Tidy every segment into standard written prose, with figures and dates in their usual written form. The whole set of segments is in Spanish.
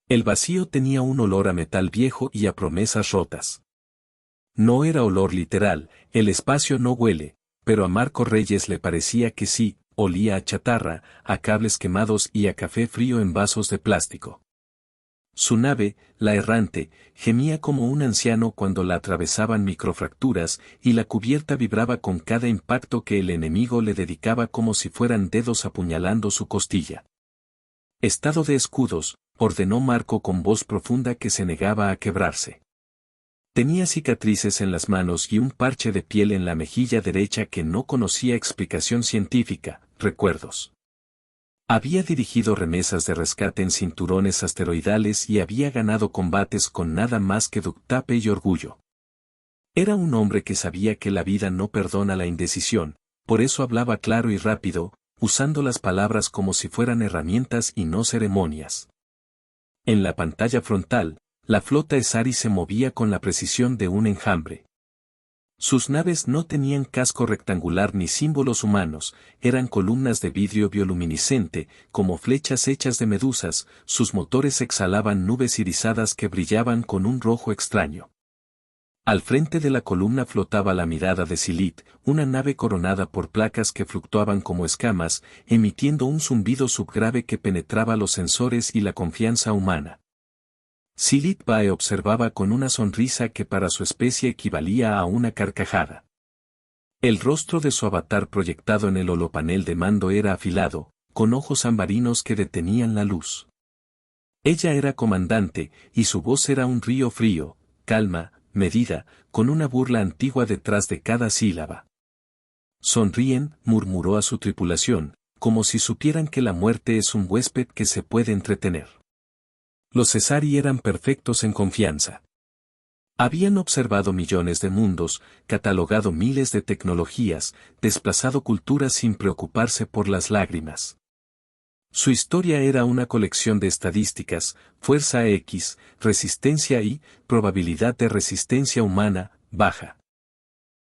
El vacío tenía un olor a metal viejo y a promesas rotas. No era olor literal, el espacio no huele, pero a Marco Reyes le parecía que sí, olía a chatarra, a cables quemados y a café frío en vasos de plástico. Su nave, la errante, gemía como un anciano cuando la atravesaban microfracturas y la cubierta vibraba con cada impacto que el enemigo le dedicaba como si fueran dedos apuñalando su costilla. Estado de escudos, ordenó Marco con voz profunda que se negaba a quebrarse. Tenía cicatrices en las manos y un parche de piel en la mejilla derecha que no conocía explicación científica, recuerdos. Había dirigido remesas de rescate en cinturones asteroidales y había ganado combates con nada más que ductape y orgullo. Era un hombre que sabía que la vida no perdona la indecisión, por eso hablaba claro y rápido, usando las palabras como si fueran herramientas y no ceremonias. En la pantalla frontal, la flota Esari se movía con la precisión de un enjambre. Sus naves no tenían casco rectangular ni símbolos humanos, eran columnas de vidrio bioluminiscente, como flechas hechas de medusas, sus motores exhalaban nubes irisadas que brillaban con un rojo extraño. Al frente de la columna flotaba la mirada de Silit, una nave coronada por placas que fluctuaban como escamas, emitiendo un zumbido subgrave que penetraba los sensores y la confianza humana. Silit Bae observaba con una sonrisa que para su especie equivalía a una carcajada. El rostro de su avatar proyectado en el holopanel de mando era afilado, con ojos ambarinos que detenían la luz. Ella era comandante, y su voz era un río frío, calma, medida, con una burla antigua detrás de cada sílaba. Sonríen, murmuró a su tripulación, como si supieran que la muerte es un huésped que se puede entretener. Los Esari eran perfectos en confianza. Habían observado millones de mundos, catalogado miles de tecnologías, desplazado culturas sin preocuparse por las lágrimas. Su historia era una colección de estadísticas, fuerza X, resistencia Y, probabilidad de resistencia humana, baja.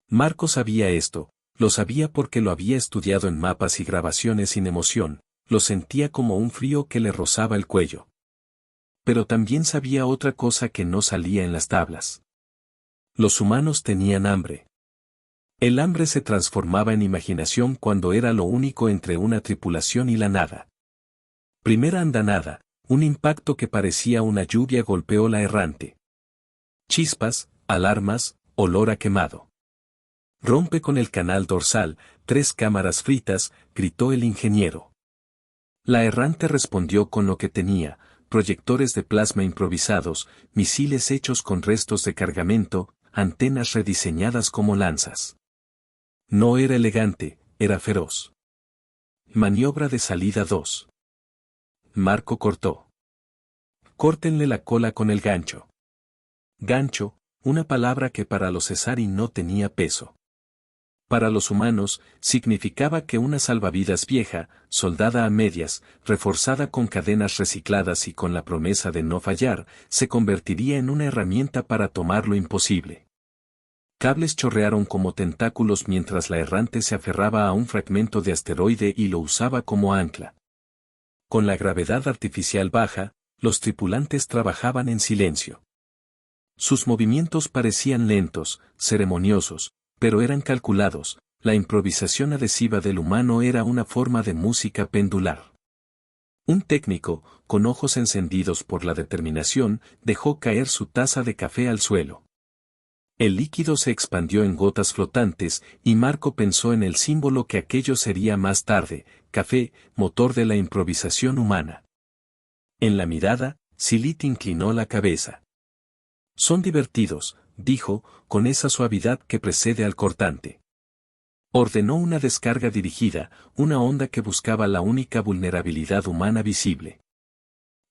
Marco sabía esto, lo sabía porque lo había estudiado en mapas y grabaciones sin emoción, lo sentía como un frío que le rozaba el cuello. Pero también sabía otra cosa que no salía en las tablas. Los humanos tenían hambre. El hambre se transformaba en imaginación cuando era lo único entre una tripulación y la nada. Primera andanada, un impacto que parecía una lluvia golpeó la errante. Chispas, alarmas, olor a quemado. Rompe con el canal dorsal, 3 cámaras fritas, gritó el ingeniero. La errante respondió con lo que tenía, proyectores de plasma improvisados, misiles hechos con restos de cargamento, antenas rediseñadas como lanzas. No era elegante, era feroz. Maniobra de salida 2. Marco cortó. Córtenle la cola con el gancho. Gancho, una palabra que para los Esari no tenía peso. Para los humanos, significaba que una salvavidas vieja, soldada a medias, reforzada con cadenas recicladas y con la promesa de no fallar, se convertiría en una herramienta para tomar lo imposible. Cables chorrearon como tentáculos mientras la errante se aferraba a un fragmento de asteroide y lo usaba como ancla. Con la gravedad artificial baja, los tripulantes trabajaban en silencio. Sus movimientos parecían lentos, ceremoniosos, pero eran calculados, la improvisación adhesiva del humano era una forma de música pendular. Un técnico, con ojos encendidos por la determinación, dejó caer su taza de café al suelo. El líquido se expandió en gotas flotantes, y Marco pensó en el símbolo que aquello sería más tarde, café, motor de la improvisación humana. En la mirada, Silit inclinó la cabeza. Son divertidos, dijo, con esa suavidad que precede al cortante. Ordenó una descarga dirigida, una onda que buscaba la única vulnerabilidad humana visible.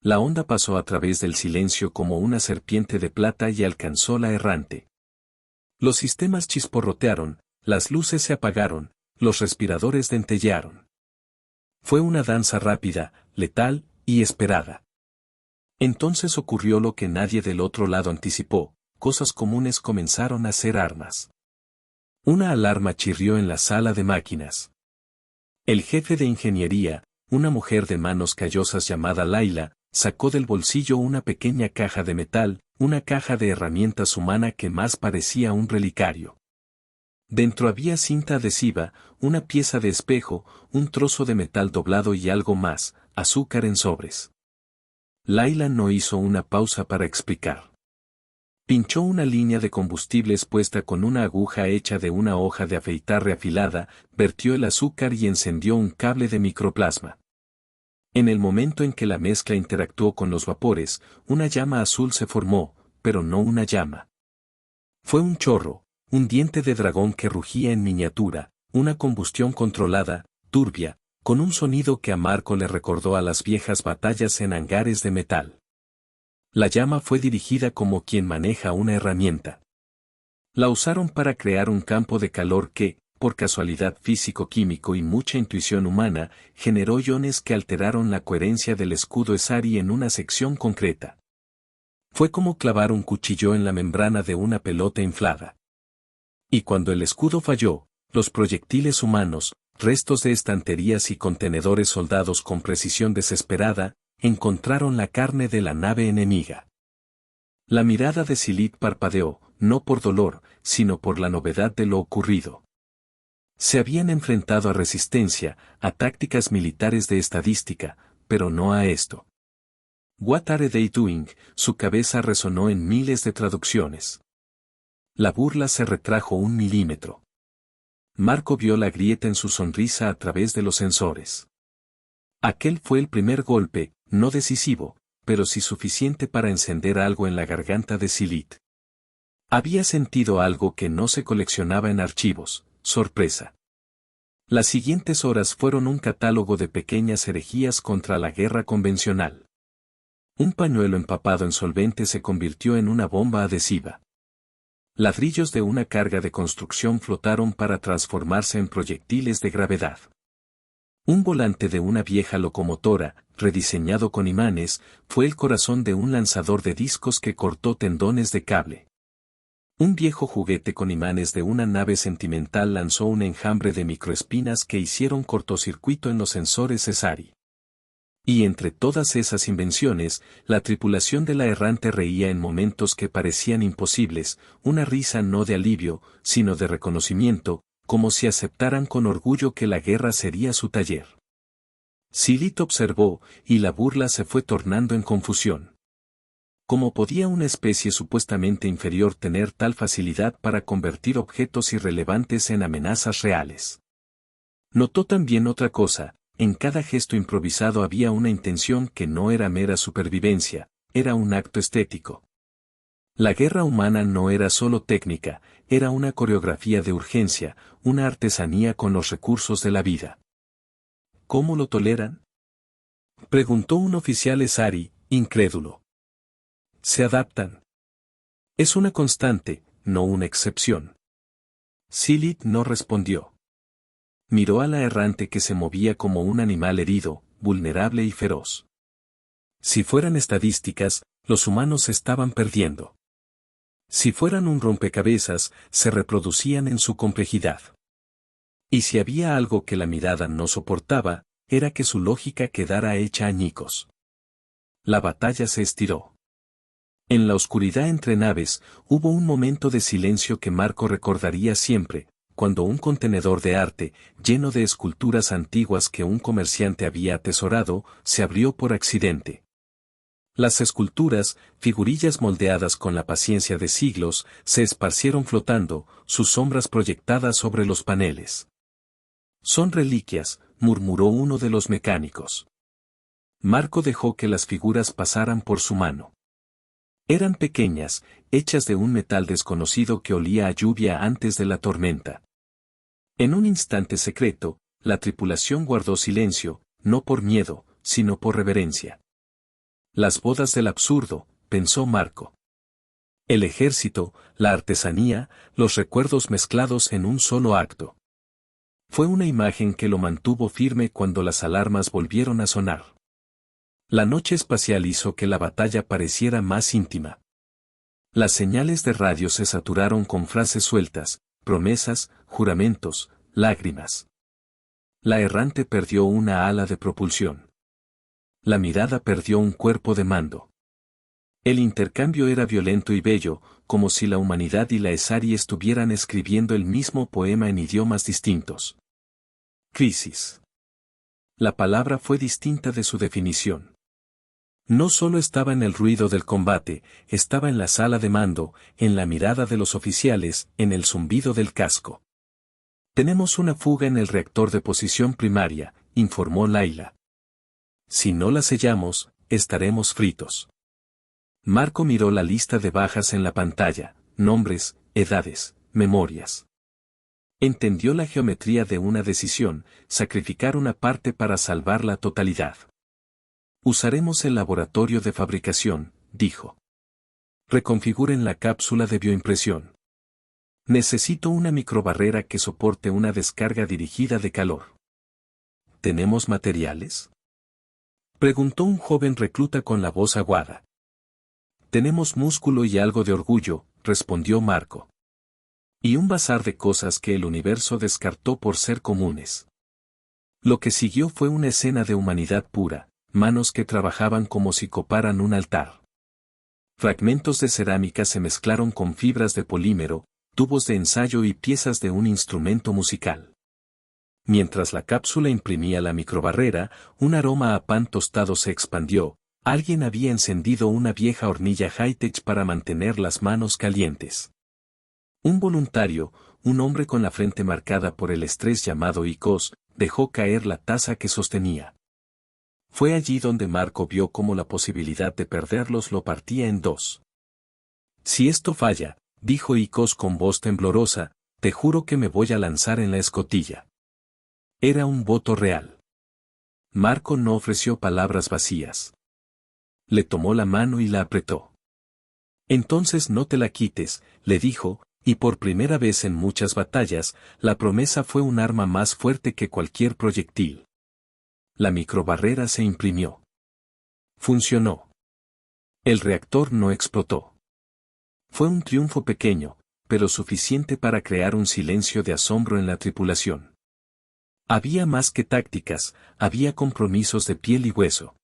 La onda pasó a través del silencio como una serpiente de plata y alcanzó la errante. Los sistemas chisporrotearon, las luces se apagaron, los respiradores dentellearon. Fue una danza rápida, letal y esperada. Entonces ocurrió lo que nadie del otro lado anticipó. Cosas comunes comenzaron a ser armas. Una alarma chirrió en la sala de máquinas. El jefe de ingeniería, una mujer de manos callosas llamada Laila, sacó del bolsillo una pequeña caja de metal, una caja de herramientas humana que más parecía un relicario. Dentro había cinta adhesiva, una pieza de espejo, un trozo de metal doblado y algo más, azúcar en sobres. Laila no hizo una pausa para explicar. Pinchó una línea de combustible expuesta con una aguja hecha de una hoja de afeitar reafilada, vertió el azúcar y encendió un cable de microplasma. En el momento en que la mezcla interactuó con los vapores, una llama azul se formó, pero no una llama. Fue un chorro, un diente de dragón que rugía en miniatura, una combustión controlada, turbia, con un sonido que a Marco le recordó a las viejas batallas en hangares de metal. La llama fue dirigida como quien maneja una herramienta. La usaron para crear un campo de calor que, por casualidad físico-químico y mucha intuición humana, generó iones que alteraron la coherencia del escudo Esari en una sección concreta. Fue como clavar un cuchillo en la membrana de una pelota inflada. Y cuando el escudo falló, los proyectiles humanos, restos de estanterías y contenedores soldados con precisión desesperada, encontraron la carne de la nave enemiga. La mirada de Silit parpadeó, no por dolor, sino por la novedad de lo ocurrido. Se habían enfrentado a resistencia, a tácticas militares de estadística, pero no a esto. What are they doing? Su cabeza resonó en miles de traducciones. La burla se retrajo 1 milímetro. Marco vio la grieta en su sonrisa a través de los sensores. Aquel fue el primer golpe, no decisivo, pero sí suficiente para encender algo en la garganta de Silit. Había sentido algo que no se coleccionaba en archivos, sorpresa. Las siguientes horas fueron un catálogo de pequeñas herejías contra la guerra convencional. Un pañuelo empapado en solvente se convirtió en una bomba adhesiva. Ladrillos de una carga de construcción flotaron para transformarse en proyectiles de gravedad. Un volante de una vieja locomotora, rediseñado con imanes, fue el corazón de un lanzador de discos que cortó tendones de cable. Un viejo juguete con imanes de una nave sentimental lanzó un enjambre de microespinas que hicieron cortocircuito en los sensores Esari. Y entre todas esas invenciones, la tripulación de la errante reía en momentos que parecían imposibles, una risa no de alivio, sino de reconocimiento, como si aceptaran con orgullo que la guerra sería su taller. Silit observó, y la burla se fue tornando en confusión. ¿Cómo podía una especie supuestamente inferior tener tal facilidad para convertir objetos irrelevantes en amenazas reales? Notó también otra cosa, en cada gesto improvisado había una intención que no era mera supervivencia, era un acto estético. La guerra humana no era solo técnica, era una coreografía de urgencia, una artesanía con los recursos de la vida. ¿Cómo lo toleran?, preguntó un oficial Esari, incrédulo. Se adaptan. Es una constante, no una excepción. Silit no respondió. Miró a la errante que se movía como un animal herido, vulnerable y feroz. Si fueran estadísticas, los humanos estaban perdiendo. Si fueran un rompecabezas, se reproducían en su complejidad. Y si había algo que la mirada no soportaba, era que su lógica quedara hecha añicos. La batalla se estiró. En la oscuridad entre naves, hubo un momento de silencio que Marco recordaría siempre, cuando un contenedor de arte, lleno de esculturas antiguas que un comerciante había atesorado, se abrió por accidente. Las esculturas, figurillas moldeadas con la paciencia de siglos, se esparcieron flotando, sus sombras proyectadas sobre los paneles. Son reliquias, murmuró uno de los mecánicos. Marco dejó que las figuras pasaran por su mano. Eran pequeñas, hechas de un metal desconocido que olía a lluvia antes de la tormenta. En un instante secreto, la tripulación guardó silencio, no por miedo, sino por reverencia. Las bodas del absurdo, pensó Marco. El ejército, la artesanía, los recuerdos mezclados en un solo acto. Fue una imagen que lo mantuvo firme cuando las alarmas volvieron a sonar. La noche espacial hizo que la batalla pareciera más íntima. Las señales de radio se saturaron con frases sueltas, promesas, juramentos, lágrimas. La errante perdió una ala de propulsión. La mirada perdió un cuerpo de mando. El intercambio era violento y bello, como si la humanidad y la Esari estuvieran escribiendo el mismo poema en idiomas distintos. Crisis. La palabra fue distinta de su definición. No solo estaba en el ruido del combate, estaba en la sala de mando, en la mirada de los oficiales, en el zumbido del casco. Tenemos una fuga en el reactor de posición primaria, informó Layla. Si no la sellamos, estaremos fritos. Marco miró la lista de bajas en la pantalla, nombres, edades, memorias. Entendió la geometría de una decisión, sacrificar una parte para salvar la totalidad. Usaremos el laboratorio de fabricación, dijo. Reconfiguren la cápsula de bioimpresión. Necesito una microbarrera que soporte una descarga dirigida de calor. ¿Tenemos materiales?, preguntó un joven recluta con la voz aguada. Tenemos músculo y algo de orgullo, respondió Marco. Y un bazar de cosas que el universo descartó por ser comunes. Lo que siguió fue una escena de humanidad pura, manos que trabajaban como si coparan un altar. Fragmentos de cerámica se mezclaron con fibras de polímero, tubos de ensayo y piezas de un instrumento musical. Mientras la cápsula imprimía la microbarrera, un aroma a pan tostado se expandió. Alguien había encendido una vieja hornilla high-tech para mantener las manos calientes. Un voluntario, un hombre con la frente marcada por el estrés llamado Icos, dejó caer la taza que sostenía. Fue allí donde Marco vio cómo la posibilidad de perderlos lo partía en dos. Si esto falla, dijo Icos con voz temblorosa, te juro que me voy a lanzar en la escotilla. Era un voto real. Marco no ofreció palabras vacías. Le tomó la mano y la apretó. Entonces no te la quites, le dijo, y por primera vez en muchas batallas, la promesa fue un arma más fuerte que cualquier proyectil. La microbarrera se imprimió. Funcionó. El reactor no explotó. Fue un triunfo pequeño, pero suficiente para crear un silencio de asombro en la tripulación. Había más que tácticas, había compromisos de piel y hueso.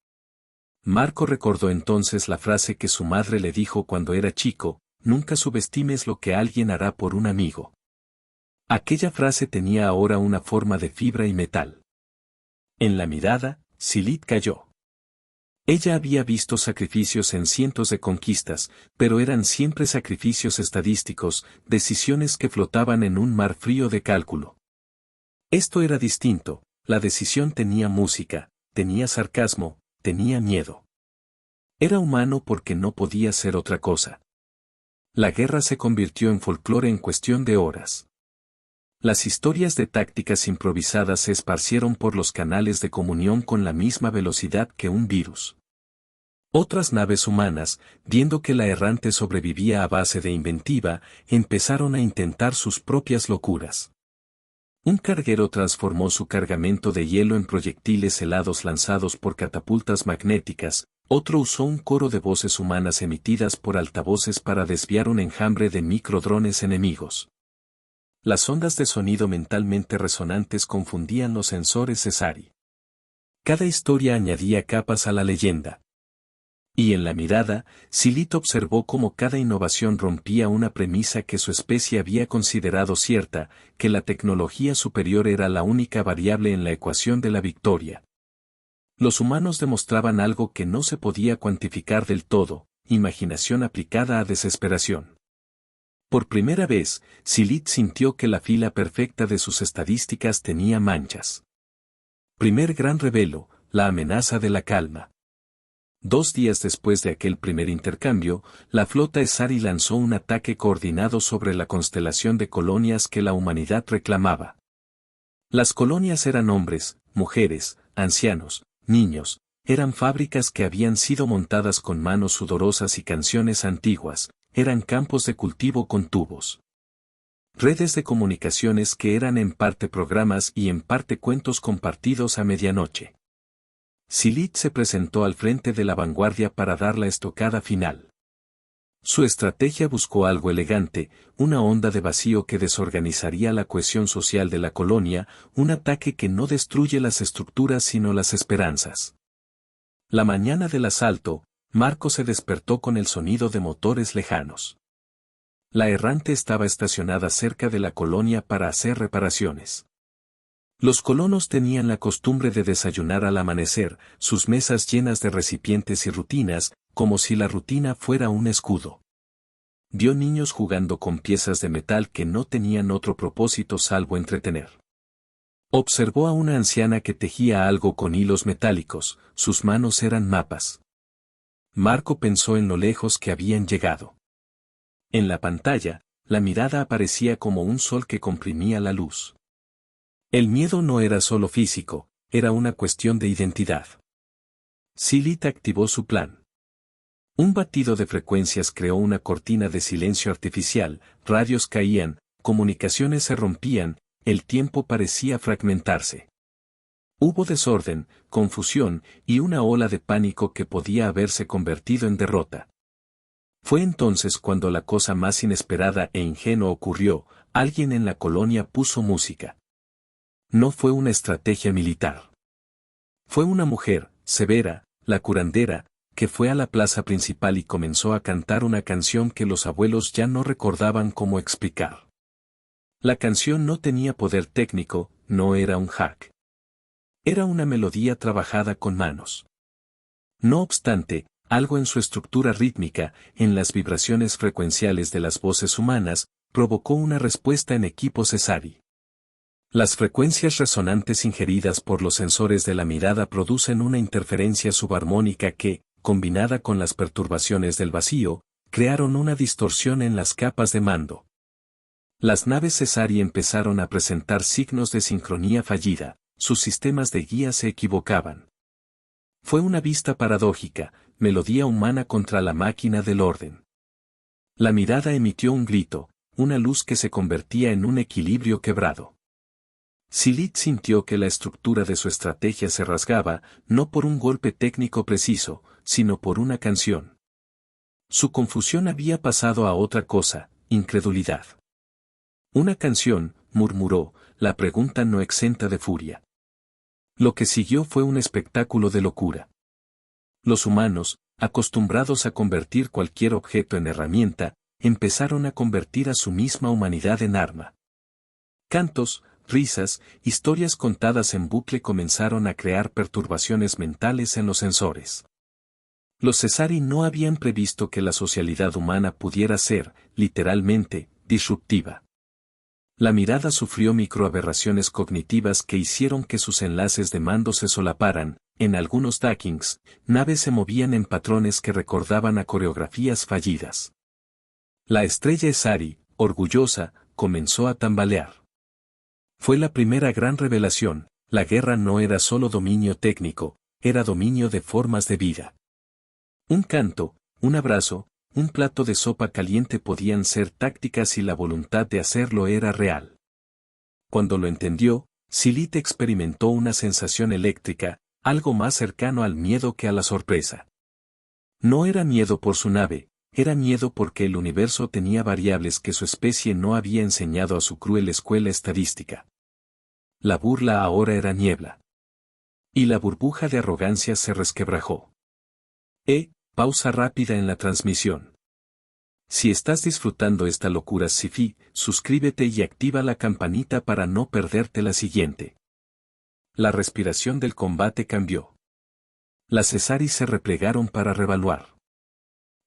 Marco recordó entonces la frase que su madre le dijo cuando era chico, nunca subestimes lo que alguien hará por un amigo. Aquella frase tenía ahora una forma de fibra y metal. En la mirada, Silit cayó. Ella había visto sacrificios en cientos de conquistas, pero eran siempre sacrificios estadísticos, decisiones que flotaban en un mar frío de cálculo. Esto era distinto, la decisión tenía música, tenía sarcasmo, tenía miedo. Era humano porque no podía ser otra cosa. La guerra se convirtió en folclore en cuestión de horas. Las historias de tácticas improvisadas se esparcieron por los canales de comunión con la misma velocidad que un virus. Otras naves humanas, viendo que la errante sobrevivía a base de inventiva, empezaron a intentar sus propias locuras. Un carguero transformó su cargamento de hielo en proyectiles helados lanzados por catapultas magnéticas, otro usó un coro de voces humanas emitidas por altavoces para desviar un enjambre de microdrones enemigos. Las ondas de sonido mentalmente resonantes confundían los sensores Esari. Cada historia añadía capas a la leyenda. Y en la mirada, Silit observó cómo cada innovación rompía una premisa que su especie había considerado cierta, que la tecnología superior era la única variable en la ecuación de la victoria. Los humanos demostraban algo que no se podía cuantificar del todo, imaginación aplicada a desesperación. Por primera vez, Silit sintió que la fila perfecta de sus estadísticas tenía manchas. Primer gran revelo, la amenaza de la calma. 2 días después de aquel primer intercambio, la flota Esari lanzó un ataque coordinado sobre la constelación de colonias que la humanidad reclamaba. Las colonias eran hombres, mujeres, ancianos, niños, eran fábricas que habían sido montadas con manos sudorosas y canciones antiguas, eran campos de cultivo con tubos. Redes de comunicaciones que eran en parte programas y en parte cuentos compartidos a medianoche. Silit se presentó al frente de la vanguardia para dar la estocada final. Su estrategia buscó algo elegante, una onda de vacío que desorganizaría la cohesión social de la colonia, un ataque que no destruye las estructuras sino las esperanzas. La mañana del asalto, Marco se despertó con el sonido de motores lejanos. La errante estaba estacionada cerca de la colonia para hacer reparaciones. Los colonos tenían la costumbre de desayunar al amanecer, sus mesas llenas de recipientes y rutinas, como si la rutina fuera un escudo. Vio niños jugando con piezas de metal que no tenían otro propósito salvo entretener. Observó a una anciana que tejía algo con hilos metálicos, sus manos eran mapas. Marco pensó en lo lejos que habían llegado. En la pantalla, la mirada aparecía como un sol que comprimía la luz. El miedo no era solo físico, era una cuestión de identidad. Silith activó su plan. Un batido de frecuencias creó una cortina de silencio artificial, radios caían, comunicaciones se rompían, el tiempo parecía fragmentarse. Hubo desorden, confusión y una ola de pánico que podía haberse convertido en derrota. Fue entonces cuando la cosa más inesperada e ingenua ocurrió, alguien en la colonia puso música. No fue una estrategia militar. Fue una mujer, Severa, la curandera, que fue a la plaza principal y comenzó a cantar una canción que los abuelos ya no recordaban cómo explicar. La canción no tenía poder técnico, no era un hack. Era una melodía trabajada con manos. No obstante, algo en su estructura rítmica, en las vibraciones frecuenciales de las voces humanas, provocó una respuesta en equipo Cesari. Las frecuencias resonantes ingeridas por los sensores de la mirada producen una interferencia subarmónica que, combinada con las perturbaciones del vacío, crearon una distorsión en las capas de mando. Las naves Cesari empezaron a presentar signos de sincronía fallida, sus sistemas de guía se equivocaban. Fue una vista paradójica, melodía humana contra la máquina del orden. La mirada emitió un grito, una luz que se convertía en un equilibrio quebrado. Silith sintió que la estructura de su estrategia se rasgaba, no por un golpe técnico preciso, sino por una canción. Su confusión había pasado a otra cosa, incredulidad. Una canción, murmuró, la pregunta no exenta de furia. Lo que siguió fue un espectáculo de locura. Los humanos, acostumbrados a convertir cualquier objeto en herramienta, empezaron a convertir a su misma humanidad en arma. Cantos, risas, historias contadas en bucle comenzaron a crear perturbaciones mentales en los sensores. Los Cesari no habían previsto que la socialidad humana pudiera ser, literalmente, disruptiva. La mirada sufrió microaberraciones cognitivas que hicieron que sus enlaces de mando se solaparan, en algunos dockings, naves se movían en patrones que recordaban a coreografías fallidas. La estrella Esari, orgullosa, comenzó a tambalear. Fue la primera gran revelación, la guerra no era solo dominio técnico, era dominio de formas de vida. Un canto, un abrazo, un plato de sopa caliente podían ser tácticas y la voluntad de hacerlo era real. Cuando lo entendió, Silith experimentó una sensación eléctrica, algo más cercano al miedo que a la sorpresa. No era miedo por su nave, era miedo porque el universo tenía variables que su especie no había enseñado a su cruel escuela estadística. La burla ahora era niebla. Y la burbuja de arrogancia se resquebrajó. Pausa rápida en la transmisión. Si estás disfrutando esta locura sci-fi, suscríbete y activa la campanita para no perderte la siguiente. La respiración del combate cambió. Las Cesari se replegaron para revaluar.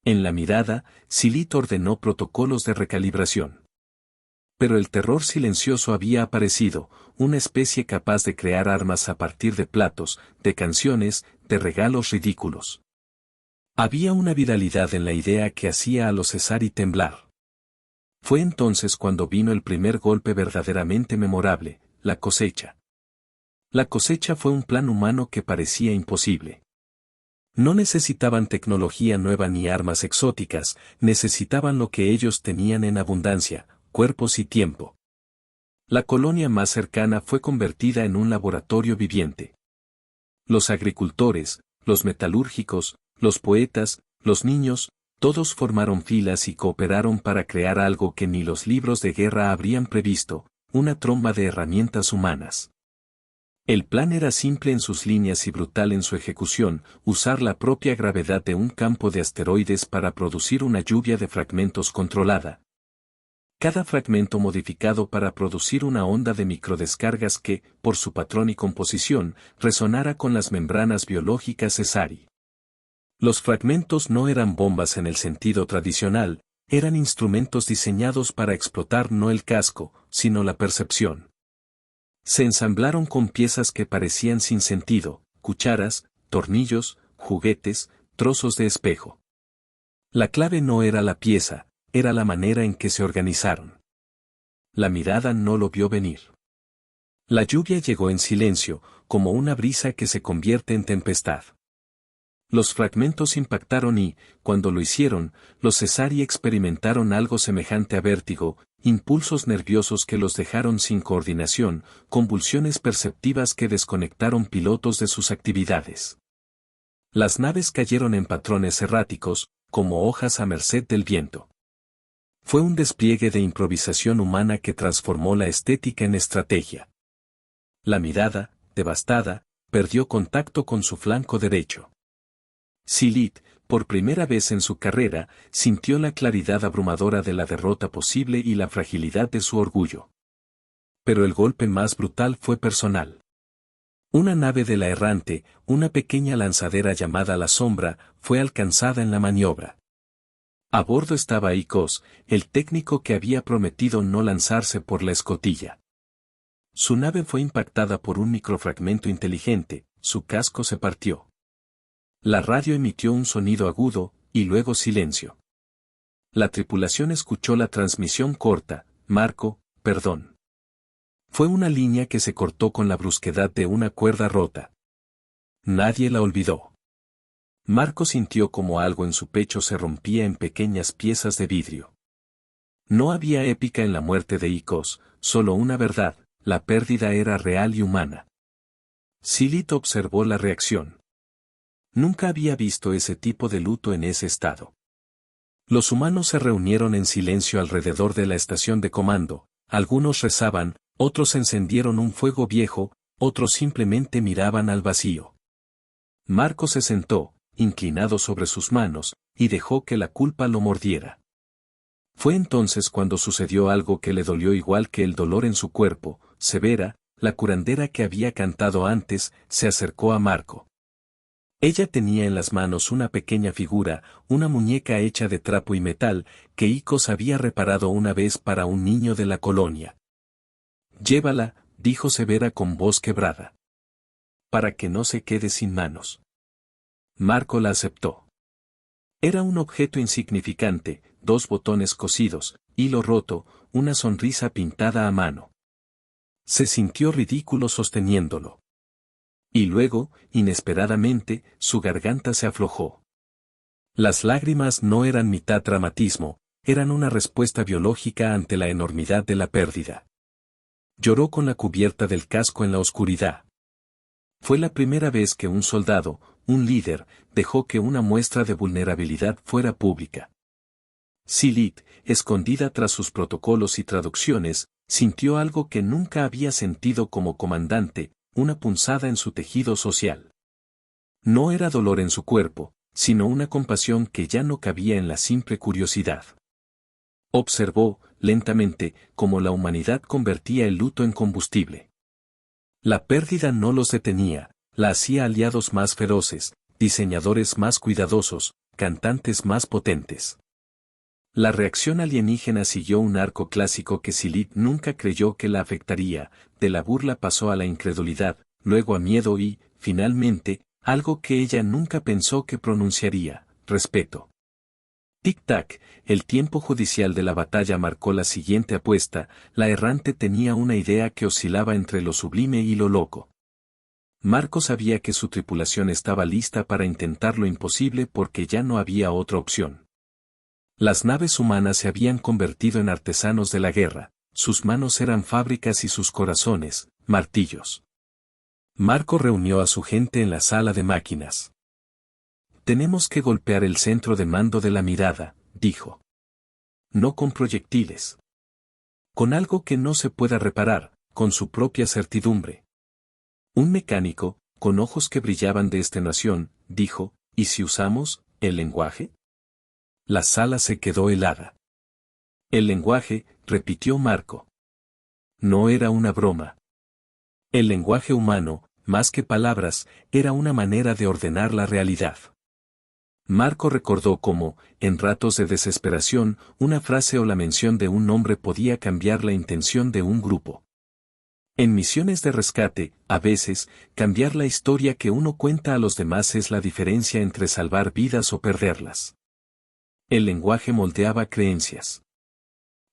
En la mirada, Silith ordenó protocolos de recalibración. Pero el terror silencioso había aparecido, una especie capaz de crear armas a partir de platos, de canciones, de regalos ridículos. Había una viralidad en la idea que hacía a los Cesari temblar. Fue entonces cuando vino el primer golpe verdaderamente memorable, la cosecha. La cosecha fue un plan humano que parecía imposible. No necesitaban tecnología nueva ni armas exóticas, necesitaban lo que ellos tenían en abundancia, cuerpos y tiempo. La colonia más cercana fue convertida en un laboratorio viviente. Los agricultores, los metalúrgicos, los poetas, los niños, todos formaron filas y cooperaron para crear algo que ni los libros de guerra habrían previsto, una tromba de herramientas humanas. El plan era simple en sus líneas y brutal en su ejecución, usar la propia gravedad de un campo de asteroides para producir una lluvia de fragmentos controlada. Cada fragmento modificado para producir una onda de microdescargas que, por su patrón y composición, resonara con las membranas biológicas Cesari. Los fragmentos no eran bombas en el sentido tradicional, eran instrumentos diseñados para explotar no el casco, sino la percepción. Se ensamblaron con piezas que parecían sin sentido, cucharas, tornillos, juguetes, trozos de espejo. La clave no era la pieza, era la manera en que se organizaron. La mirada no lo vio venir. La lluvia llegó en silencio, como una brisa que se convierte en tempestad. Los fragmentos impactaron y, cuando lo hicieron, los Cesari experimentaron algo semejante a vértigo, impulsos nerviosos que los dejaron sin coordinación, convulsiones perceptivas que desconectaron pilotos de sus actividades. Las naves cayeron en patrones erráticos, como hojas a merced del viento. Fue un despliegue de improvisación humana que transformó la estética en estrategia. La mirada, devastada, perdió contacto con su flanco derecho. Silith, por primera vez en su carrera, sintió la claridad abrumadora de la derrota posible y la fragilidad de su orgullo. Pero el golpe más brutal fue personal. Una nave de la errante, una pequeña lanzadera llamada La Sombra, fue alcanzada en la maniobra. A bordo estaba Icos, el técnico que había prometido no lanzarse por la escotilla. Su nave fue impactada por un microfragmento inteligente, su casco se partió. La radio emitió un sonido agudo, y luego silencio. La tripulación escuchó la transmisión corta, Marco, perdón. Fue una línea que se cortó con la brusquedad de una cuerda rota. Nadie la olvidó. Marco sintió como algo en su pecho se rompía en pequeñas piezas de vidrio. No había épica en la muerte de Icos, solo una verdad, la pérdida era real y humana. Silith observó la reacción. Nunca había visto ese tipo de luto en ese estado. Los humanos se reunieron en silencio alrededor de la estación de comando, algunos rezaban, otros encendieron un fuego viejo, otros simplemente miraban al vacío. Marco se sentó, inclinado sobre sus manos, y dejó que la culpa lo mordiera. Fue entonces cuando sucedió algo que le dolió igual que el dolor en su cuerpo. Severa, la curandera que había cantado antes, se acercó a Marco. Ella tenía en las manos una pequeña figura, una muñeca hecha de trapo y metal, que Icos había reparado una vez para un niño de la colonia. Llévala, dijo Severa con voz quebrada. Para que no se quede sin manos. Marco la aceptó. Era un objeto insignificante, 2 botones cosidos, hilo roto, una sonrisa pintada a mano. Se sintió ridículo sosteniéndolo. Y luego, inesperadamente, su garganta se aflojó. Las lágrimas no eran mitad dramatismo, eran una respuesta biológica ante la enormidad de la pérdida. Lloró con la cubierta del casco en la oscuridad. Fue la primera vez que un soldado, un líder, dejó que una muestra de vulnerabilidad fuera pública. Silith, escondida tras sus protocolos y traducciones, sintió algo que nunca había sentido como comandante, una punzada en su tejido social. No era dolor en su cuerpo, sino una compasión que ya no cabía en la simple curiosidad. Observó, lentamente, cómo la humanidad convertía el luto en combustible. La pérdida no los detenía, la hacía aliados más feroces, diseñadores más cuidadosos, cantantes más potentes. La reacción alienígena siguió un arco clásico que Silith nunca creyó que la afectaría, de la burla pasó a la incredulidad, luego a miedo y, finalmente, algo que ella nunca pensó que pronunciaría, respeto. Tic-tac, el tiempo judicial de la batalla marcó la siguiente apuesta, la errante tenía una idea que oscilaba entre lo sublime y lo loco. Marco sabía que su tripulación estaba lista para intentar lo imposible porque ya no había otra opción. Las naves humanas se habían convertido en artesanos de la guerra, sus manos eran fábricas y sus corazones, martillos. Marco reunió a su gente en la sala de máquinas. Tenemos que golpear el centro de mando de la mirada, dijo. No con proyectiles. Con algo que no se pueda reparar, con su propia certidumbre. Un mecánico, con ojos que brillaban de extenuación, dijo, ¿y si usamos el lenguaje? La sala se quedó helada. El lenguaje, repitió Marco. No era una broma. El lenguaje humano, más que palabras, era una manera de ordenar la realidad. Marco recordó cómo, en ratos de desesperación, una frase o la mención de un nombre podía cambiar la intención de un grupo. En misiones de rescate, a veces, cambiar la historia que uno cuenta a los demás es la diferencia entre salvar vidas o perderlas. El lenguaje moldeaba creencias.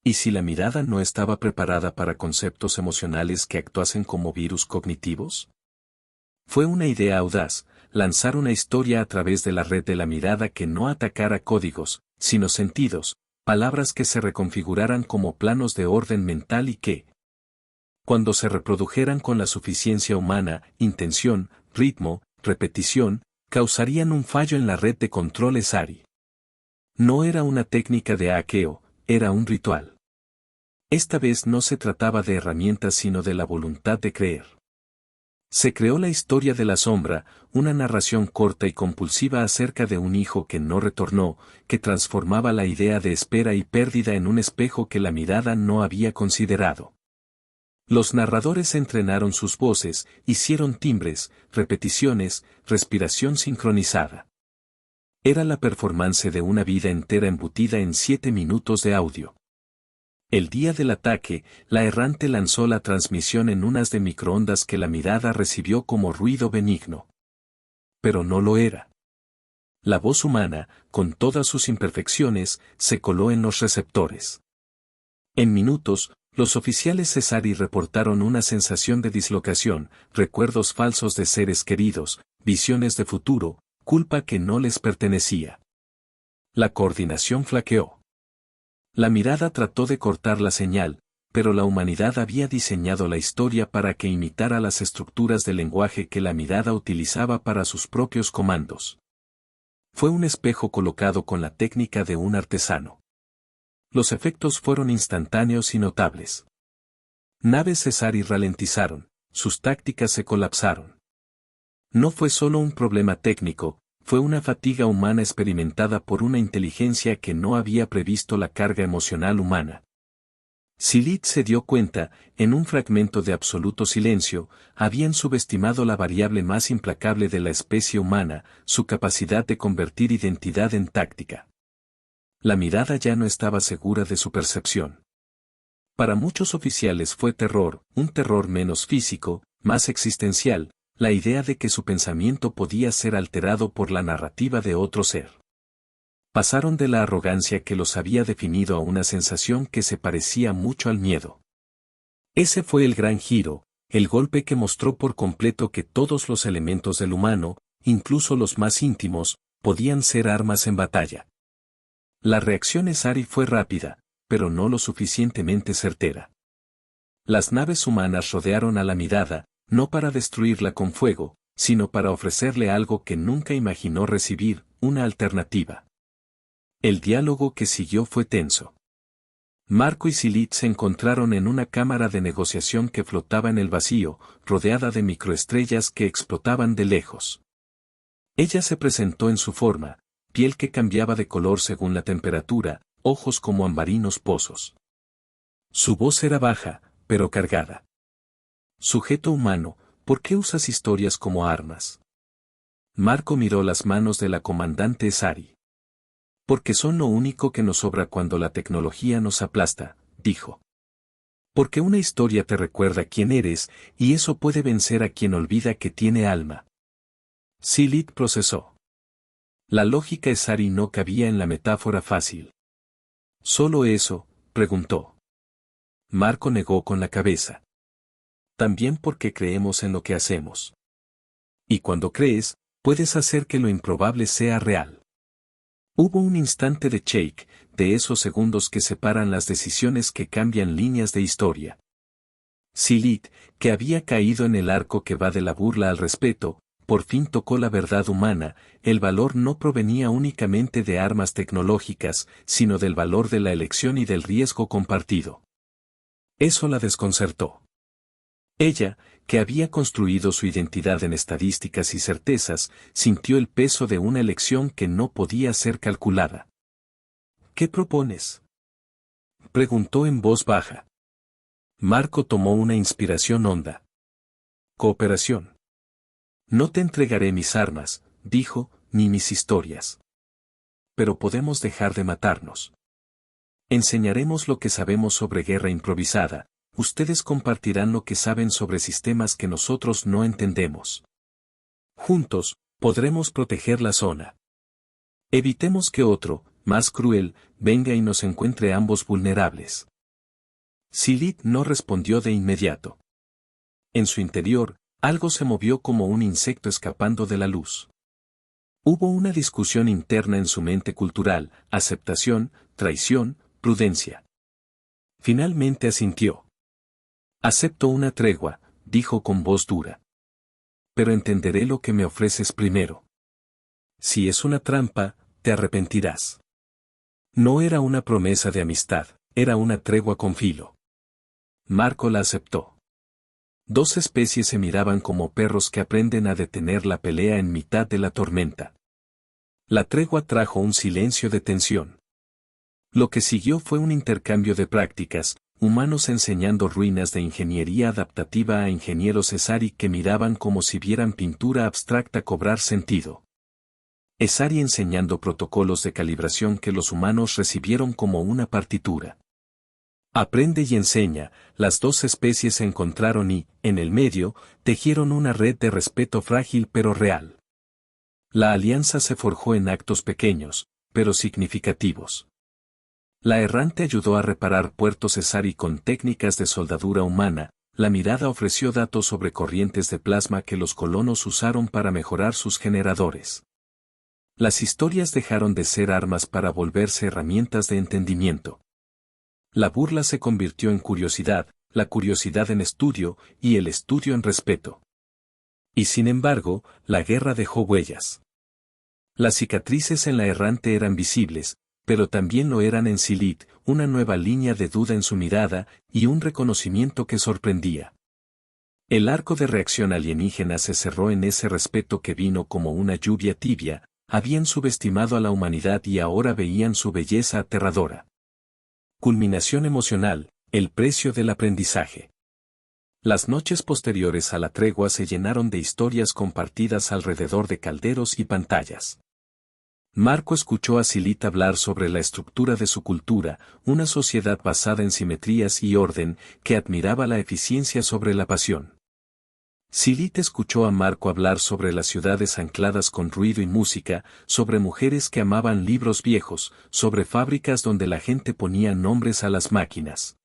¿Y si la mirada no estaba preparada para conceptos emocionales que actuasen como virus cognitivos? Fue una idea audaz, lanzar una historia a través de la red de la mirada que no atacara códigos, sino sentidos, palabras que se reconfiguraran como planos de orden mental y que, cuando se reprodujeran con la suficiencia humana, intención, ritmo, repetición, causarían un fallo en la red de control ESARI. No era una técnica de hackeo, era un ritual. Esta vez no se trataba de herramientas sino de la voluntad de creer. Se creó la historia de la sombra, una narración corta y compulsiva acerca de un hijo que no retornó, que transformaba la idea de espera y pérdida en un espejo que la mirada no había considerado. Los narradores entrenaron sus voces, hicieron timbres, repeticiones, respiración sincronizada. Era la performance de una vida entera embutida en 7 minutos de audio. El día del ataque, la errante lanzó la transmisión en unas de microondas que la mirada recibió como ruido benigno. Pero no lo era. La voz humana, con todas sus imperfecciones, se coló en los receptores. En minutos, los oficiales ESARI reportaron una sensación de dislocación, recuerdos falsos de seres queridos, visiones de futuro, culpa que no les pertenecía. La coordinación flaqueó. La mirada trató de cortar la señal, pero la humanidad había diseñado la historia para que imitara las estructuras del lenguaje que la mirada utilizaba para sus propios comandos. Fue un espejo colocado con la técnica de un artesano. Los efectos fueron instantáneos y notables. Naves ESARI ralentizaron, sus tácticas se colapsaron. No fue solo un problema técnico, fue una fatiga humana experimentada por una inteligencia que no había previsto la carga emocional humana. Silit se dio cuenta, en un fragmento de absoluto silencio, habían subestimado la variable más implacable de la especie humana, su capacidad de convertir identidad en táctica. La mirada ya no estaba segura de su percepción. Para muchos oficiales fue terror, un terror menos físico, más existencial, la idea de que su pensamiento podía ser alterado por la narrativa de otro ser. Pasaron de la arrogancia que los había definido a una sensación que se parecía mucho al miedo. Ese fue el gran giro, el golpe que mostró por completo que todos los elementos del humano, incluso los más íntimos, podían ser armas en batalla. La reacción ESARI fue rápida, pero no lo suficientemente certera. Las naves humanas rodearon a la mirada, no para destruirla con fuego, sino para ofrecerle algo que nunca imaginó recibir, una alternativa. El diálogo que siguió fue tenso. Marco y Silit se encontraron en una cámara de negociación que flotaba en el vacío, rodeada de microestrellas que explotaban de lejos. Ella se presentó en su forma, piel que cambiaba de color según la temperatura, ojos como ambarinos pozos. Su voz era baja, pero cargada. Sujeto humano, ¿por qué usas historias como armas? Marco miró las manos de la comandante ESARI. Porque son lo único que nos sobra cuando la tecnología nos aplasta, dijo. Porque una historia te recuerda quién eres, y eso puede vencer a quien olvida que tiene alma. Silit procesó. La lógica ESARI no cabía en la metáfora fácil. ¿Solo eso?, preguntó. Marco negó con la cabeza. También porque creemos en lo que hacemos. Y cuando crees, puedes hacer que lo improbable sea real. Hubo un instante de shake, de esos segundos que separan las decisiones que cambian líneas de historia. Silit, que había caído en el arco que va de la burla al respeto, por fin tocó la verdad humana, el valor no provenía únicamente de armas tecnológicas, sino del valor de la elección y del riesgo compartido. Eso la desconcertó. Ella, que había construido su identidad en estadísticas y certezas, sintió el peso de una elección que no podía ser calculada. ¿Qué propones?, preguntó en voz baja. Marco tomó una inspiración honda. Cooperación. No te entregaré mis armas, dijo, ni mis historias. Pero podemos dejar de matarnos. Enseñaremos lo que sabemos sobre guerra improvisada, ustedes compartirán lo que saben sobre sistemas que nosotros no entendemos. Juntos, podremos proteger la zona. Evitemos que otro, más cruel, venga y nos encuentre ambos vulnerables. Silit no respondió de inmediato. En su interior, algo se movió como un insecto escapando de la luz. Hubo una discusión interna en su mente cultural, aceptación, traición, prudencia. Finalmente asintió. Acepto una tregua, dijo con voz dura. Pero entenderé lo que me ofreces primero. Si es una trampa, te arrepentirás. No era una promesa de amistad, era una tregua con filo. Marco la aceptó. Dos especies se miraban como perros que aprenden a detener la pelea en mitad de la tormenta. La tregua trajo un silencio de tensión. Lo que siguió fue un intercambio de prácticas, humanos enseñando ruinas de ingeniería adaptativa a ingenieros Esari que miraban como si vieran pintura abstracta cobrar sentido. Esari enseñando protocolos de calibración que los humanos recibieron como una partitura. Aprende y enseña, las dos especies se encontraron y, en el medio, tejieron una red de respeto frágil pero real. La alianza se forjó en actos pequeños, pero significativos. La errante ayudó a reparar puertos Esari con técnicas de soldadura humana, la mirada ofreció datos sobre corrientes de plasma que los colonos usaron para mejorar sus generadores. Las historias dejaron de ser armas para volverse herramientas de entendimiento. La burla se convirtió en curiosidad, la curiosidad en estudio, y el estudio en respeto. Y sin embargo, la guerra dejó huellas. Las cicatrices en la errante eran visibles, pero también lo eran en Silit, una nueva línea de duda en su mirada, y un reconocimiento que sorprendía. El arco de reacción alienígena se cerró en ese respeto que vino como una lluvia tibia, habían subestimado a la humanidad y ahora veían su belleza aterradora. Culminación emocional, el precio del aprendizaje. Las noches posteriores a la tregua se llenaron de historias compartidas alrededor de calderos y pantallas. Marco escuchó a Silit hablar sobre la estructura de su cultura, una sociedad basada en simetrías y orden, que admiraba la eficiencia sobre la pasión. Silit escuchó a Marco hablar sobre las ciudades ancladas con ruido y música, sobre mujeres que amaban libros viejos, sobre fábricas donde la gente ponía nombres a las máquinas.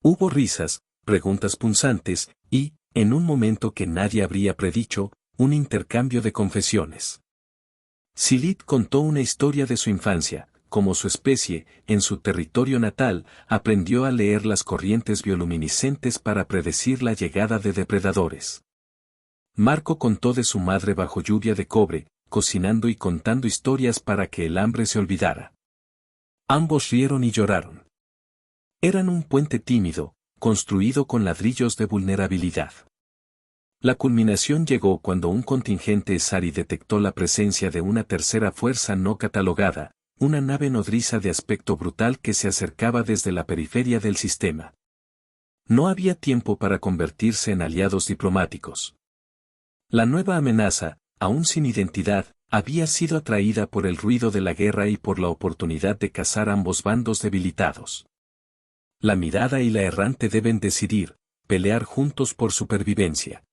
Hubo risas, preguntas punzantes, y, en un momento que nadie habría predicho, un intercambio de confesiones. Silit contó una historia de su infancia, como su especie, en su territorio natal, aprendió a leer las corrientes bioluminiscentes para predecir la llegada de depredadores. Marco contó de su madre bajo lluvia de cobre, cocinando y contando historias para que el hambre se olvidara. Ambos rieron y lloraron. Eran un puente tímido, construido con ladrillos de vulnerabilidad. La culminación llegó cuando un contingente Esari detectó la presencia de una tercera fuerza no catalogada, una nave nodriza de aspecto brutal que se acercaba desde la periferia del sistema. No había tiempo para convertirse en aliados diplomáticos. La nueva amenaza, aún sin identidad, había sido atraída por el ruido de la guerra y por la oportunidad de cazar ambos bandos debilitados. La mirada y la errante deben decidir, pelear juntos por supervivencia.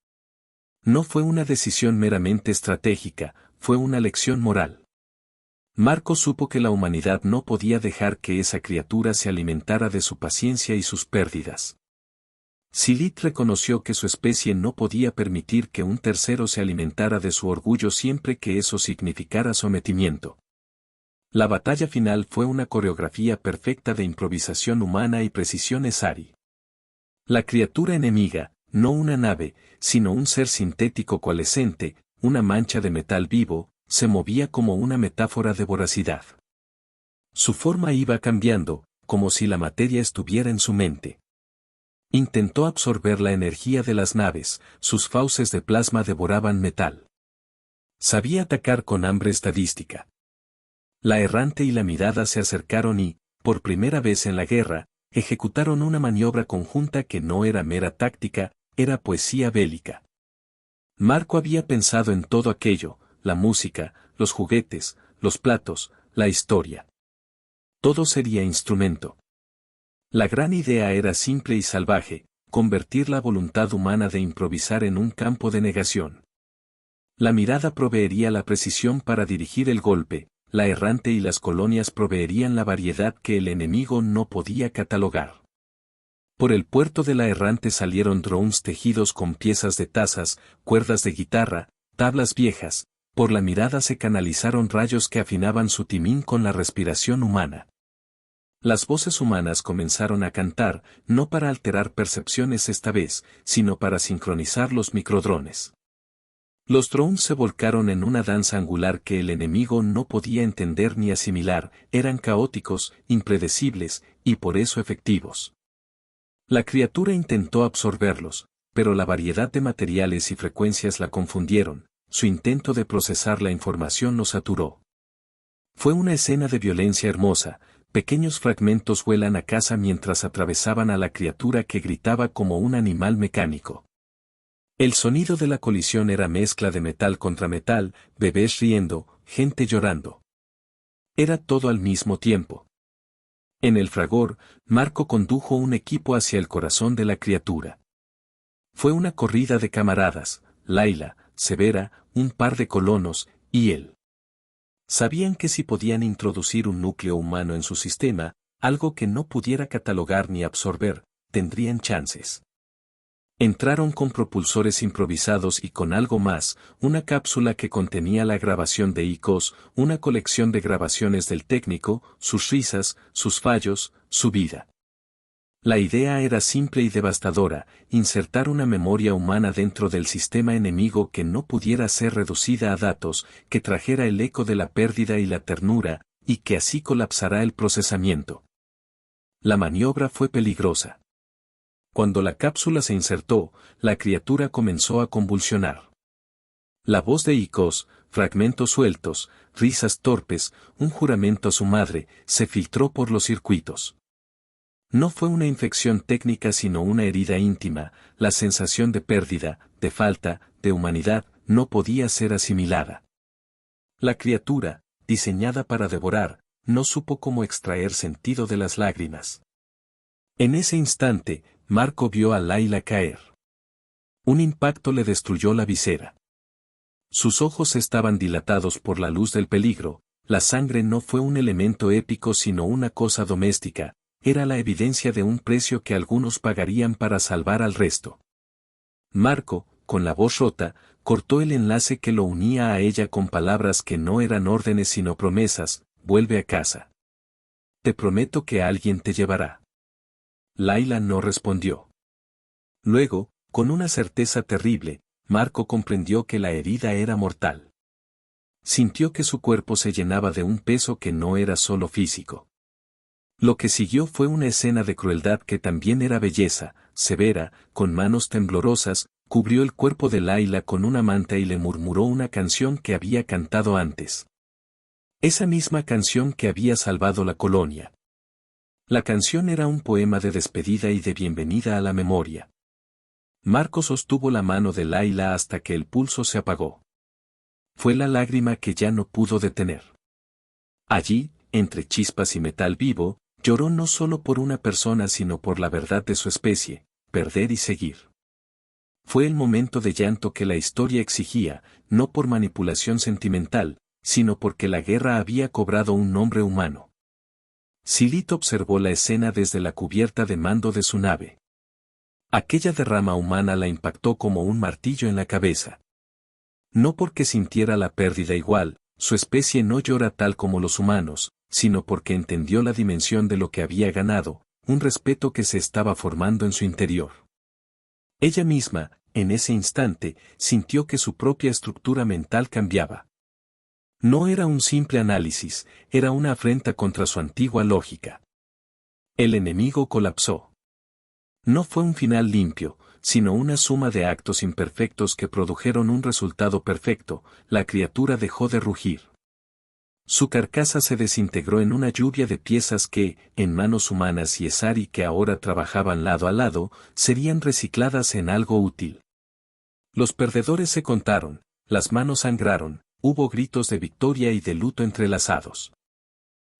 No fue una decisión meramente estratégica, fue una lección moral. Marco supo que la humanidad no podía dejar que esa criatura se alimentara de su paciencia y sus pérdidas. Silit reconoció que su especie no podía permitir que un tercero se alimentara de su orgullo siempre que eso significara sometimiento. La batalla final fue una coreografía perfecta de improvisación humana y precisión Esari. La criatura enemiga, no una nave, sino un ser sintético coalescente, una mancha de metal vivo, se movía como una metáfora de voracidad. Su forma iba cambiando, como si la materia estuviera en su mente. Intentó absorber la energía de las naves, sus fauces de plasma devoraban metal. Sabía atacar con hambre estadística. La errante y la mirada se acercaron y, por primera vez en la guerra, ejecutaron una maniobra conjunta que no era mera táctica, era poesía bélica. Marco había pensado en todo aquello, la música, los juguetes, los platos, la historia. Todo sería instrumento. La gran idea era simple y salvaje, convertir la voluntad humana de improvisar en un campo de negación. La mirada proveería la precisión para dirigir el golpe, la errante y las colonias proveerían la variedad que el enemigo no podía catalogar. Por el puerto de la errante salieron drones tejidos con piezas de tazas, cuerdas de guitarra, tablas viejas, por la mirada se canalizaron rayos que afinaban su timín con la respiración humana. Las voces humanas comenzaron a cantar, no para alterar percepciones esta vez, sino para sincronizar los microdrones. Los drones se volcaron en una danza angular que el enemigo no podía entender ni asimilar, eran caóticos, impredecibles, y por eso efectivos. La criatura intentó absorberlos, pero la variedad de materiales y frecuencias la confundieron, su intento de procesar la información lo saturó. Fue una escena de violencia hermosa. Pequeños fragmentos vuelan a casa mientras atravesaban a la criatura que gritaba como un animal mecánico. El sonido de la colisión era mezcla de metal contra metal, bebés riendo, gente llorando. Era todo al mismo tiempo. En el fragor, Marco condujo un equipo hacia el corazón de la criatura. Fue una corrida de camaradas, Layla, Severa, un par de colonos, y él. Sabían que si podían introducir un núcleo humano en su sistema, algo que no pudiera catalogar ni absorber, tendrían chances. Entraron con propulsores improvisados y con algo más, una cápsula que contenía la grabación de ICOS, una colección de grabaciones del técnico, sus risas, sus fallos, su vida. La idea era simple y devastadora, insertar una memoria humana dentro del sistema enemigo que no pudiera ser reducida a datos, que trajera el eco de la pérdida y la ternura, y que así colapsará el procesamiento. La maniobra fue peligrosa. Cuando la cápsula se insertó, la criatura comenzó a convulsionar. La voz de ICOS, fragmentos sueltos, risas torpes, un juramento a su madre, se filtró por los circuitos. No fue una infección técnica sino una herida íntima, la sensación de pérdida, de falta, de humanidad, no podía ser asimilada. La criatura, diseñada para devorar, no supo cómo extraer sentido de las lágrimas. En ese instante, Marco vio a Layla caer. Un impacto le destruyó la visera. Sus ojos estaban dilatados por la luz del peligro, la sangre no fue un elemento épico sino una cosa doméstica, era la evidencia de un precio que algunos pagarían para salvar al resto. Marco, con la voz rota, cortó el enlace que lo unía a ella con palabras que no eran órdenes sino promesas, vuelve a casa. Te prometo que alguien te llevará. Layla no respondió. Luego, con una certeza terrible, Marco comprendió que la herida era mortal. Sintió que su cuerpo se llenaba de un peso que no era solo físico. Lo que siguió fue una escena de crueldad que también era belleza, Severa, con manos temblorosas, cubrió el cuerpo de Layla con una manta y le murmuró una canción que había cantado antes. Esa misma canción que había salvado la colonia. La canción era un poema de despedida y de bienvenida a la memoria. Marco sostuvo la mano de Layla hasta que el pulso se apagó. Fue la lágrima que ya no pudo detener. Allí, entre chispas y metal vivo, lloró no solo por una persona sino por la verdad de su especie, perder y seguir. Fue el momento de llanto que la historia exigía, no por manipulación sentimental, sino porque la guerra había cobrado un nombre humano. Silith observó la escena desde la cubierta de mando de su nave. Aquella derrama humana la impactó como un martillo en la cabeza. No porque sintiera la pérdida igual, su especie no llora tal como los humanos, sino porque entendió la dimensión de lo que había ganado, un respeto que se estaba formando en su interior. Ella misma, en ese instante, sintió que su propia estructura mental cambiaba. No era un simple análisis, era una afrenta contra su antigua lógica. El enemigo colapsó. No fue un final limpio, sino una suma de actos imperfectos que produjeron un resultado perfecto. La criatura dejó de rugir. Su carcasa se desintegró en una lluvia de piezas que, en manos humanas y Esari que ahora trabajaban lado a lado, serían recicladas en algo útil. Los perdedores se contaron, las manos sangraron, hubo gritos de victoria y de luto entrelazados.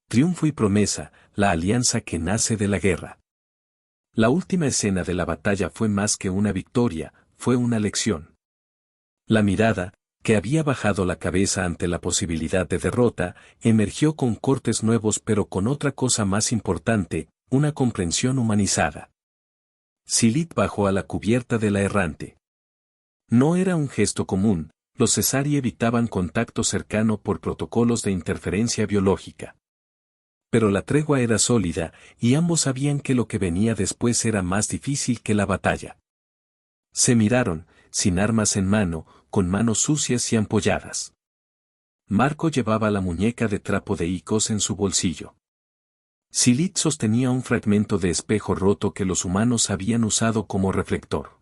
Triunfo y promesa, la alianza que nace de la guerra. La última escena de la batalla fue más que una victoria, fue una lección. La mirada, que había bajado la cabeza ante la posibilidad de derrota, emergió con cortes nuevos pero con otra cosa más importante, una comprensión humanizada. Silit bajó a la cubierta de la errante. No era un gesto común, los Cesari evitaban contacto cercano por protocolos de interferencia biológica. Pero la tregua era sólida, y ambos sabían que lo que venía después era más difícil que la batalla. Se miraron, sin armas en mano, con manos sucias y ampolladas. Marco llevaba la muñeca de trapo de Icos en su bolsillo. Silit sostenía un fragmento de espejo roto que los humanos habían usado como reflector.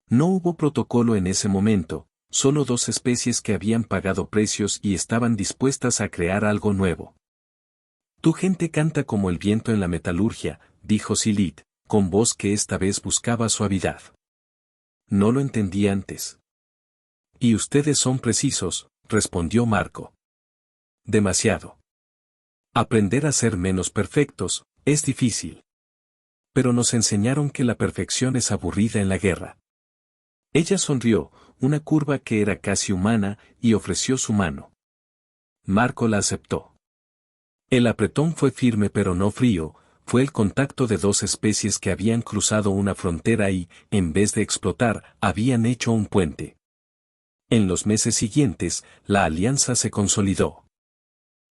No hubo protocolo en ese momento, solo dos especies que habían pagado precios y estaban dispuestas a crear algo nuevo. Tu gente canta como el viento en la metalurgia, dijo Silit, con voz que esta vez buscaba suavidad. No lo entendí antes. Y ustedes son precisos, respondió Marco. Demasiado. Aprender a ser menos perfectos, es difícil. Pero nos enseñaron que la perfección es aburrida en la guerra. Ella sonrió, una curva que era casi humana, y ofreció su mano. Marco la aceptó. El apretón fue firme pero no frío, fue el contacto de dos especies que habían cruzado una frontera y, en vez de explotar, habían hecho un puente. En los meses siguientes, la alianza se consolidó.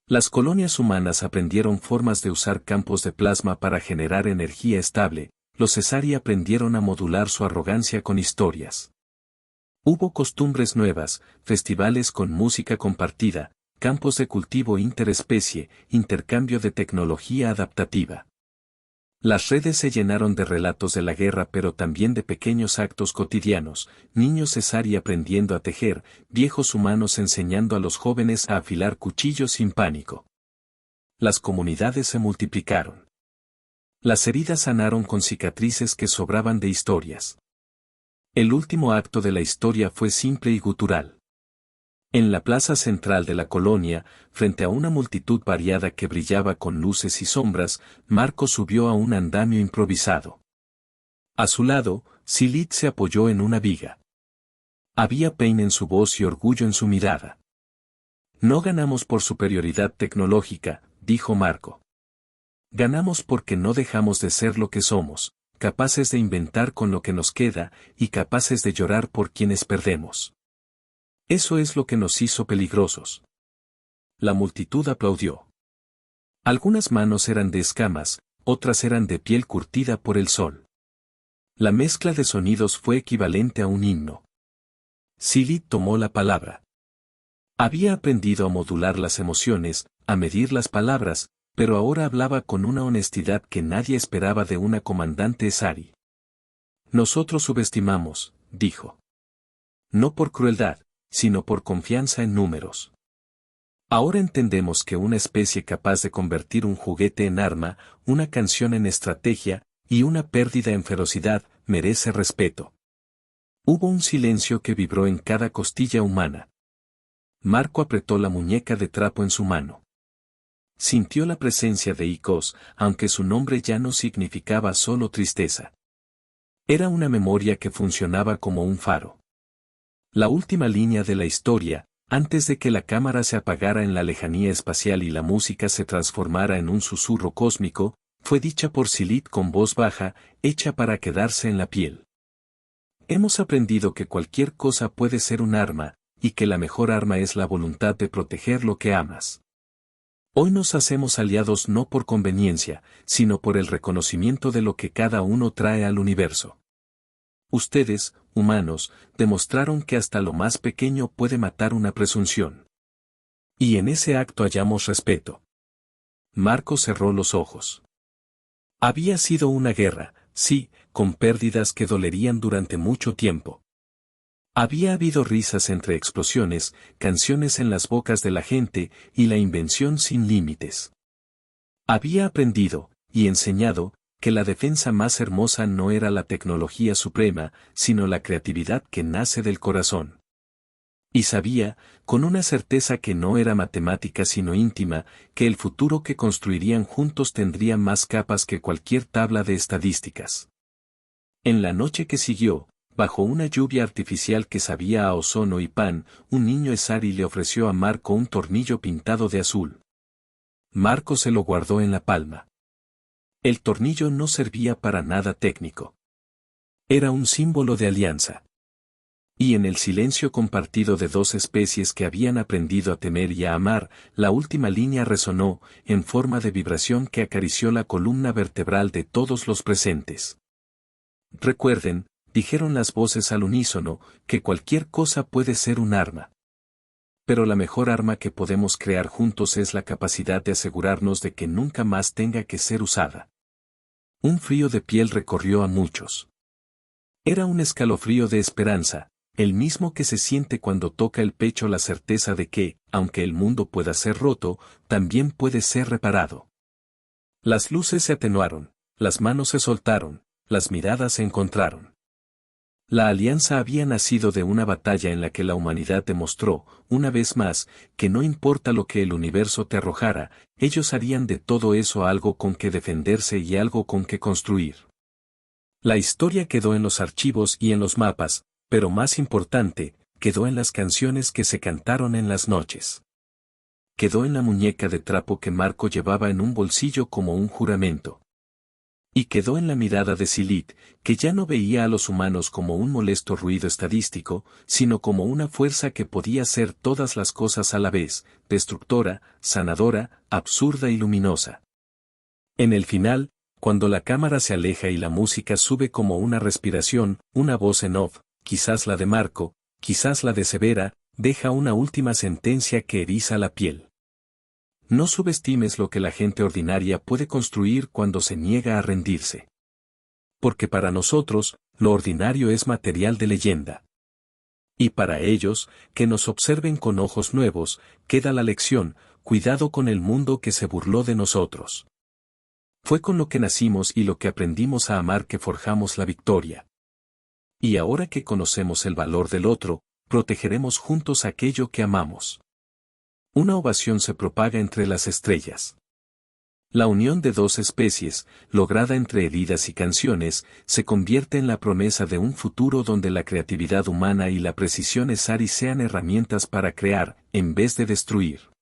Las colonias humanas aprendieron formas de usar campos de plasma para generar energía estable, los Cesari aprendieron a modular su arrogancia con historias. Hubo costumbres nuevas, festivales con música compartida, campos de cultivo interespecie, intercambio de tecnología adaptativa. Las redes se llenaron de relatos de la guerra pero también de pequeños actos cotidianos, niños Cesari aprendiendo a tejer, viejos humanos enseñando a los jóvenes a afilar cuchillos sin pánico. Las comunidades se multiplicaron. Las heridas sanaron con cicatrices que sobraban de historias. El último acto de la historia fue simple y gutural. En la plaza central de la colonia, frente a una multitud variada que brillaba con luces y sombras, Marco subió a un andamio improvisado. A su lado, Silit se apoyó en una viga. Había peine en su voz y orgullo en su mirada. No ganamos por superioridad tecnológica, dijo Marco. Ganamos porque no dejamos de ser lo que somos, capaces de inventar con lo que nos queda, y capaces de llorar por quienes perdemos. Eso es lo que nos hizo peligrosos. La multitud aplaudió. Algunas manos eran de escamas, otras eran de piel curtida por el sol. La mezcla de sonidos fue equivalente a un himno. Silit tomó la palabra. Había aprendido a modular las emociones, a medir las palabras, pero ahora hablaba con una honestidad que nadie esperaba de una comandante Esari. Nosotros subestimamos, dijo. No por crueldad, sino por confianza en números. Ahora entendemos que una especie capaz de convertir un juguete en arma, una canción en estrategia, y una pérdida en ferocidad, merece respeto. Hubo un silencio que vibró en cada costilla humana. Marco apretó la muñeca de trapo en su mano. Sintió la presencia de Icos, aunque su nombre ya no significaba solo tristeza. Era una memoria que funcionaba como un faro. La última línea de la historia, antes de que la cámara se apagara en la lejanía espacial y la música se transformara en un susurro cósmico, fue dicha por Silit con voz baja, hecha para quedarse en la piel. Hemos aprendido que cualquier cosa puede ser un arma, y que la mejor arma es la voluntad de proteger lo que amas. Hoy nos hacemos aliados no por conveniencia, sino por el reconocimiento de lo que cada uno trae al universo. Ustedes, humanos, demostraron que hasta lo más pequeño puede matar una presunción. Y en ese acto hallamos respeto. Marco cerró los ojos. Había sido una guerra, sí, con pérdidas que dolerían durante mucho tiempo. Había habido risas entre explosiones, canciones en las bocas de la gente y la invención sin límites. Había aprendido, y enseñado, que la defensa más hermosa no era la tecnología suprema, sino la creatividad que nace del corazón. Y sabía, con una certeza que no era matemática sino íntima, que el futuro que construirían juntos tendría más capas que cualquier tabla de estadísticas. En la noche que siguió, bajo una lluvia artificial que sabía a ozono y pan, un niño Esari le ofreció a Marco un tornillo pintado de azul. Marco se lo guardó en la palma. El tornillo no servía para nada técnico. Era un símbolo de alianza. Y en el silencio compartido de dos especies que habían aprendido a temer y a amar, la última línea resonó, en forma de vibración que acarició la columna vertebral de todos los presentes. Recuerden, dijeron las voces al unísono, que cualquier cosa puede ser un arma. Pero la mejor arma que podemos crear juntos es la capacidad de asegurarnos de que nunca más tenga que ser usada. Un frío de piel recorrió a muchos. Era un escalofrío de esperanza, el mismo que se siente cuando toca el pecho la certeza de que, aunque el mundo pueda ser roto, también puede ser reparado. Las luces se atenuaron, las manos se soltaron, las miradas se encontraron. La alianza había nacido de una batalla en la que la humanidad demostró, una vez más, que no importa lo que el universo te arrojara, ellos harían de todo eso algo con que defenderse y algo con que construir. La historia quedó en los archivos y en los mapas, pero más importante, quedó en las canciones que se cantaron en las noches. Quedó en la muñeca de trapo que Marco llevaba en un bolsillo como un juramento. Y quedó en la mirada de Silit, que ya no veía a los humanos como un molesto ruido estadístico, sino como una fuerza que podía ser todas las cosas a la vez, destructora, sanadora, absurda y luminosa. En el final, cuando la cámara se aleja y la música sube como una respiración, una voz en off, quizás la de Marco, quizás la de Severa, deja una última sentencia que eriza la piel. No subestimes lo que la gente ordinaria puede construir cuando se niega a rendirse. Porque para nosotros, lo ordinario es material de leyenda. Y para ellos, que nos observen con ojos nuevos, queda la lección, cuidado con el mundo que se burló de nosotros. Fue con lo que nacimos y lo que aprendimos a amar que forjamos la victoria. Y ahora que conocemos el valor del otro, protegeremos juntos aquello que amamos. Una ovación se propaga entre las estrellas. La unión de dos especies, lograda entre heridas y canciones, se convierte en la promesa de un futuro donde la creatividad humana y la precisión Esari sean herramientas para crear, en vez de destruir.